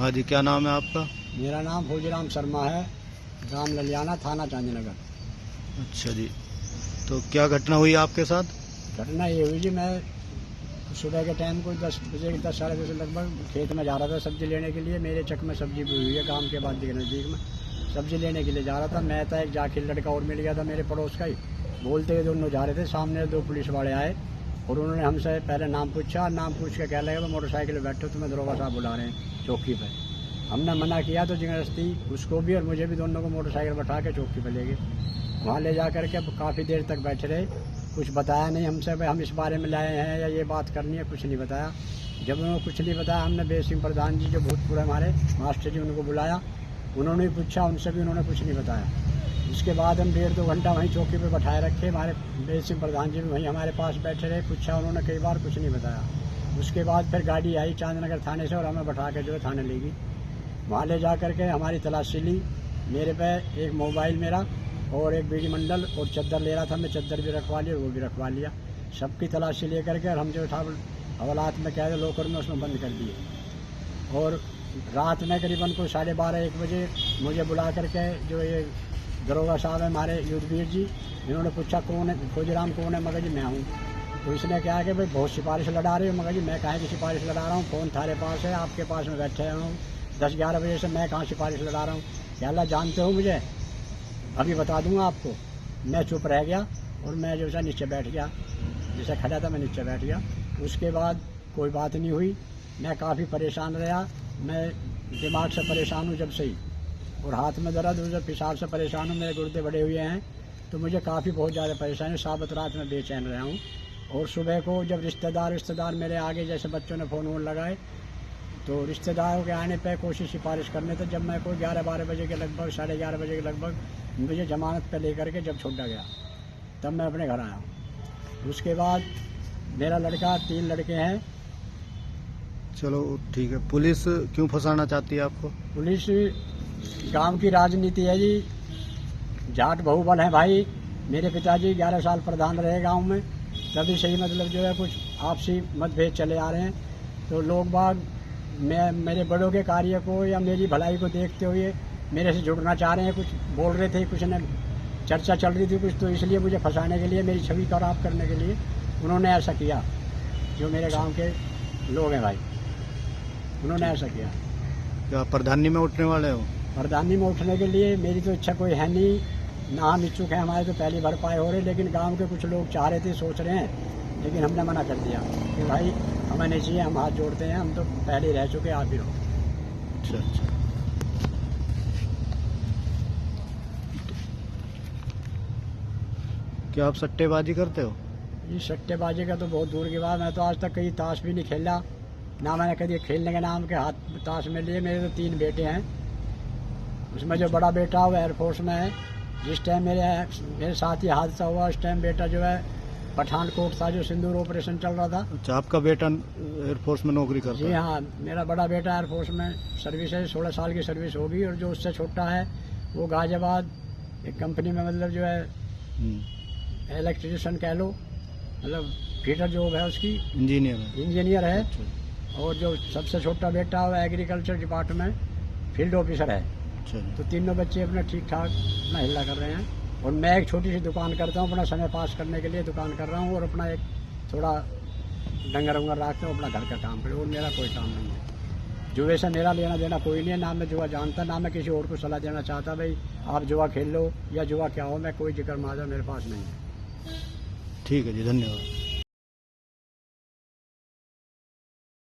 हाँ जी, क्या नाम है आपका? मेरा नाम फौजीराम शर्मा है, गांव ललियाना, थाना चांदीनगर। अच्छा जी, तो क्या घटना हुई आपके साथ? घटना ये हुई जी, मैं सुबह के टाइम को 10 बजे 10 साढ़े 10 लगभग खेत में जा रहा था सब्जी लेने के लिए। मेरे चक में सब्जी बोई हुई है, गांव के बाद के नज़दीक में सब्जी लेने के लिए जा रहा था। मैं था, एक जाखिर लड़का और मिल गया था मेरे पड़ोस का ही। बोलते हुए दोनों जा रहे थे, सामने 2 पुलिस वाले आए और उन्होंने हमसे पहले नाम पूछा। नाम पूछ के कह लगे मोटरसाइकिल में बैठो, तुम्हें दरोगा साहब बुला रहे हैं चौकी पर। हमने मना किया तो जबरदस्ती उसको भी और मुझे भी, दोनों को मोटरसाइकिल बैठा के चौकी पर ले गए। वहाँ ले जा करके काफ़ी देर तक बैठे रहे। कुछ बताया नहीं हमसे, भाई हम इस बारे में लाए हैं या ये बात करनी है, कुछ नहीं बताया। जब उन्होंने कुछ नहीं बताया, हमने बेस सिंह प्रधान जी जो भूतपूर्व हमारे मास्टर जी, उनको बुलाया। उन्होंने भी पूछा, उनसे भी उन्होंने कुछ नहीं बताया। उसके बाद हम 1.5-2 घंटा वहीं चौकी पे बैठाए रखे। हमारे बेस सिंह प्रधान जी भी वहीं हमारे पास बैठे रहे। पूछा उन्होंने कई बार, कुछ नहीं बताया। उसके बाद फिर गाड़ी आई चांदनगर थाने से और हमें बैठा के जो है थाने ले गई। वहाँ ले जा करके हमारी तलाशी ली। मेरे पे एक मोबाइल मेरा और एक बीड़ी मंडल और चद्दर ले रहा था, मैं चद्दर भी रखवा ली और वो भी रखवा लिया। सबकी तलाशी ले करके और हम जो था हवालात में क्या है लोकर में उसमें बंद कर दिए। और रात में करीबन को 12:30-1 बजे मुझे बुला करके जो ये दरोगा साहब है हमारे युद्धवीर जी, इन्होंने पूछा कौन है, फौजीराम कौन है? मगर जी मैं हूँ। तो इसने क्या कि भाई बहुत सिफारिश लड़ा रहे हो। मगर जी मैं कहाँ की सिफारिश लड़ा रहा हूँ, फ़ोन थारे पास है, आपके पास में बैठे हूँ 10-11 बजे से, मैं कहाँ सिफारिश लड़ा रहा हूँ? क्या अल्लाह जानते हो मुझे? अभी बता दूंगा आपको। मैं चुप रह गया और मैं जो है नीचे बैठ गया, जैसे खड़ा था मैं नीचे बैठ गया। उसके बाद कोई बात नहीं हुई। मैं काफ़ी परेशान रहा, मैं दिमाग से परेशान हूँ जब से ही, और हाथ में दर्द हो, जब पेशाब से परेशान हूँ, मेरे गुर्दे बड़े हुए हैं, तो मुझे काफ़ी बहुत ज़्यादा परेशानी। साबत रात में बेचैन रहा हूँ। और सुबह को जब रिश्तेदार मेरे आगे जैसे बच्चों ने फ़ोन वोन लगाए, तो रिश्तेदारों के आने पे कोशिश सिफारिश करने तक जब मैं को 11-12 बजे के लगभग 11:30 बजे के लगभग मुझे जमानत पे लेकर के जब छोड़ा गया, तब मैं अपने घर आया हूँ। उसके बाद मेरा लड़का, 3 लड़के हैं। चलो ठीक है, पुलिस क्यों फंसाना चाहती है आपको? पुलिस गांव की राजनीति है जी, जाट बहुबल है भाई। मेरे पिताजी 11 साल प्रधान रहे गांव में, तभी से ही मतलब जो है कुछ आपसी मतभेद चले आ रहे हैं। तो लोग बाग मेरे बड़ों के कार्य को या मेरी भलाई को देखते हुए मेरे से जुड़ना चाह रहे हैं। कुछ बोल रहे थे, कुछ ने चर्चा चल रही थी कुछ, तो इसलिए मुझे फंसाने के लिए, मेरी छवि खराब करने के लिए उन्होंने ऐसा किया। जो मेरे गांव के लोग हैं भाई, उन्होंने ऐसा किया। क्या प्रधानी में उठने वाले हो? प्रधानी में उठने के लिए मेरी तो इच्छा कोई है नहीं, ना हम इच्छुक हैं। हमारे तो पहली भरपाई हो रही, लेकिन गांव के कुछ लोग चाह रहे थे, सोच रहे हैं, लेकिन हमने मना कर दिया कि भाई हमें नहीं चाहिए, हम हाथ जोड़ते हैं, हम तो पहले ही रह चुके, आप ही रहो। अच्छा। क्या आप सट्टेबाजी करते हो? ये सट्टेबाजी का तो बहुत दूर की बात। मैं तो आज तक कहीं ताश भी नहीं खेला, ना मैंने कभी खेलने के नाम के हाथ ताश में लिए। मेरे तो 3 बेटे हैं, उसमें जो बड़ा बेटा वो एयरफोर्स में है। जिस टाइम मेरे साथ ही हादसा हुआ, उस टाइम बेटा जो है पठानकोट था, जो सिंदूर ऑपरेशन चल रहा था। अच्छा, आपका बेटा एयरफोर्स में नौकरी करता है? जी हाँ, मेरा बड़ा बेटा एयरफोर्स में सर्विस है, 16 साल की सर्विस होगी। और जो उससे छोटा है वो गाजियाबाद एक कंपनी में, मतलब जो है इलेक्ट्रिशियन कह लो, मतलब फीटर जॉब है उसकी, इंजीनियर है। अच्छा। और जो सबसे छोटा बेटा वो एग्रीकल्चर डिपार्टमेंट फील्ड ऑफिसर है। अच्छा। तो तीनों बच्चे अपना ठीक ठाक अपना हिल्ला कर रहे हैं। और मैं एक छोटी सी दुकान करता हूँ, अपना समय पास करने के लिए दुकान कर रहा हूँ, और अपना एक थोड़ा डंगर वंगर रखता हूँ, अपना घर का काम करूँ। और मेरा कोई काम नहीं है जुए से, मेरा लेना देना कोई नहीं है। ना मैं जुआ जानता, ना मैं किसी और को सलाह देना चाहता भाई आप जुआ खेल लो या जुआ क्या हो। मैं कोई जिक्र माजा मेरे पास नहीं है। ठीक है जी, धन्यवाद।